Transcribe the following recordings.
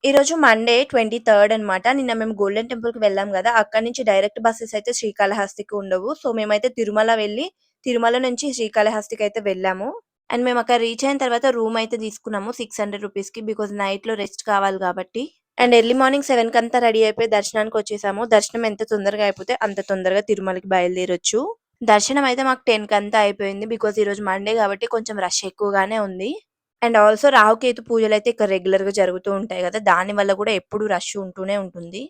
ఈరోజు మండే 23 అనమాట. నిన్న మేము గోల్డెన్ టెంపుల్‌కి వెళ్ళాం గదా! అక్కడి నుంచి డైరెక్ట్ బసెస్ అయితే శ్రీకాళహస్తికి ఉండవు. సో, మేమైతే తిరుమల వెళ్ళి, తిరుమల నుంచి శ్రీకాళహస్తికైతే వెళ్ళాము. అండ్ మేమక్కడ రీచ్ అయిన తర్వాత రూమ్ అయితే తీసుకున్నాము 600 రూపీస్‌కి. బికాజ్ నైట్‌లో రెస్ట్ కావాలి గాబట్టి. అండ్ ఎర్లీ మార్నింగ్ 7 కంతా రెడీ అయిపోయి దర్శనానికొచ్చేసాము. దర్శనం ఎంత తొందరగా అయిపోతే అంత తొందరగా తిరుమలకి బయలుదేరొచ్చు. దర్శనం అయితే మాకు 10 కంతా అయిపోయింది. బికాజ్ ఈరోజు మండే గాబట్టి కొంచెం రష్ ఎక్కువగానే ఉంది. అండ్ ఆల్సో రాహుకేతు పూజలైతే ఇక్కడ రెగ్యులర్‌గా జరుగుతూ ఉంటాయి గదా! దాని వల్ల గూడా ఎప్పుడు రష్ ఉంటూనే ఉంటుంది.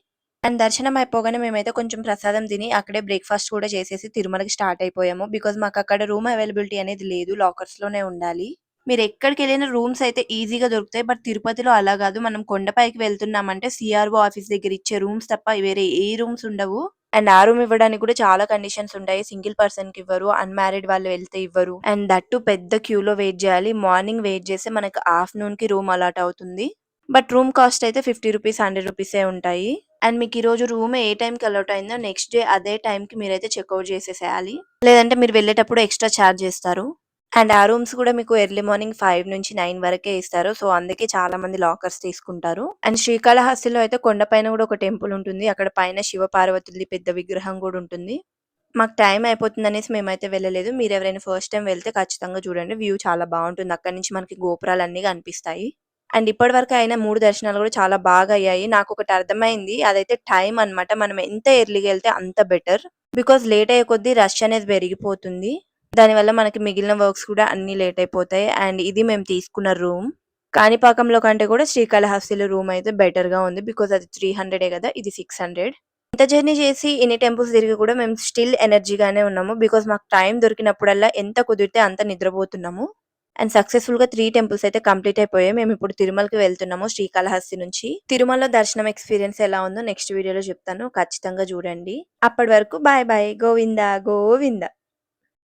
అండ్ దర్శనం అయిపోగానే మేమైతే కొంచెం ప్రసాదం తిని అక్కడే బ్రేక్‌ఫాస్ట్ కూడా చేసేసి తిరుమలకి స్టార్ట్ అయిపోయాము. బికాజ్ మాకక్కడ రూమ్ అవైలబిలిటీ అనేది లేదు. లాకర్స్‌లోనే ఉండాలి. మీరెక్కడికెళ్ళినా రూమ్స్ అయితే ఈజీగా దొరుకుతాయి. బట్ తిరుపతిలో అలా గాదు. మనం కొండపైకి వెళ్తున్నామంటే సీఆర్‌ఓ ఆఫీస్ దగ్గర ఇచ్చే రూమ్స్ తప్ప వేరే ఏ రూమ్స్ ఉండవు. అండ్ ఆ రూమ్ ఇవ్వడానికి కూడా చాలా కండిషన్స్ ఉంటాయి. సింగిల్ పర్సన్‌కి ఇవ్వరు. అన్‌మ్యారిడ్ వాళ్ళు వెళ్తే ఇవ్వరు. అండ్ దట్ టూ పెద్ద క్యూలో వెయిట్ జేయాలి. మార్నింగ్ వెయిట్ చేస్తే మనకు ఆఫ్టర్‌నూన్‌కి రూమ్ అలాట్ అవుతుంది. బట్ రూమ్ కాస్ట్ అయితే రూ. 50, రూ. 100 ఉంటాయి. అండ్ మీకు ఈరోజు రూమ్ ఏ టైంకి అలాట్ అయిందో నెక్స్ట్ డే అదే టైంకి మీరైతే చెక్‌ఔట్ చేసేసేయాలి. లేదంటే మీరు వెళ్ళేటప్పుడు ఎక్స్‌ట్రా చార్జ్ చేస్తారు. అండ్ ఆ రూమ్స్ కూడా మీకు ఎర్లీ మార్నింగ్ 5-9 వరకే ఇస్తారు. సో, అందుకే చాలా మంది లాకర్స్ తీసుకుంటారు. అండ్ శ్రీకాళహస్తిలో అయితే కొండపైన కూడా ఒక టెంపుల్ ఉంటుంది. అక్కడ పైన శివ పార్వతులది పెద్ద విగ్రహం కూడా ఉంటుంది. మాకు టైం అయిపోతుందనేసి మేమైతే వెళ్ళలేదు. మీరెవరైనా ఫస్ట్ టైమ్ వెళ్తే ఖచ్చితంగా చూడండి. వ్యూ చాలా బావుంటుంది. అక్కడి నుంచి మనకి గోపురాలన్నీ కనిపిస్తాయి. అండ్ ఇప్పటివరకు అయిన 3 దర్శనాలు కూడా చాలా బాగా అయ్యాయి. నాకొకటి అర్థమైంది. అదైతే టైం అన్నమాట. మనం ఎంత ఎర్లీగా ఎళ్తే అంత బెటర్. బికాజ్ లేట్ అయ్యే కొద్దీ రష్ అనేది పెరిగిపోతుంది. దానివల్ల మనకి మిగిలిన వర్క్స్ కూడా అన్నీ లేట్ అయిపోతాయి. అండ్ ఇది మేము తీసుకున్న రూమ్. కాణిపాకంలో కంటే కూడా శ్రీకాళహస్తిలో రూమ్ అయితే బెటర్‌గా ఉంది. బికాజ్ అది 300 గదా! ఇది 600. ఇంత జర్నీ చేసి ఇన్ని టెంపుల్స్ తిరిగి కూడా మేము స్టిల్ ఎనర్జీగానే ఉన్నాము. బికాజ్ మాకు టైం దొరికినప్పుడల్లా ఎంత కుదిరితే అంత నిద్రపోతున్నాము. అండ్ సక్సెస్‌ఫుల్‌గా 3 టెంపుల్స్ అయితే కంప్లీట్ అయిపోయాయి. మేమిప్పుడు తిరుమలకి వెళ్తున్నాము శ్రీకాళహస్తి నుంచి. తిరుమలలో దర్శనం ఎక్స్‌పీరియన్స్ ఎలా ఉందో నెక్స్ట్ వీడియోలో చెప్తాను. ఖచ్చితంగా చూడండి. అప్పటి వరకు బాయ్ బాయ్. గోవిందా గోవింద.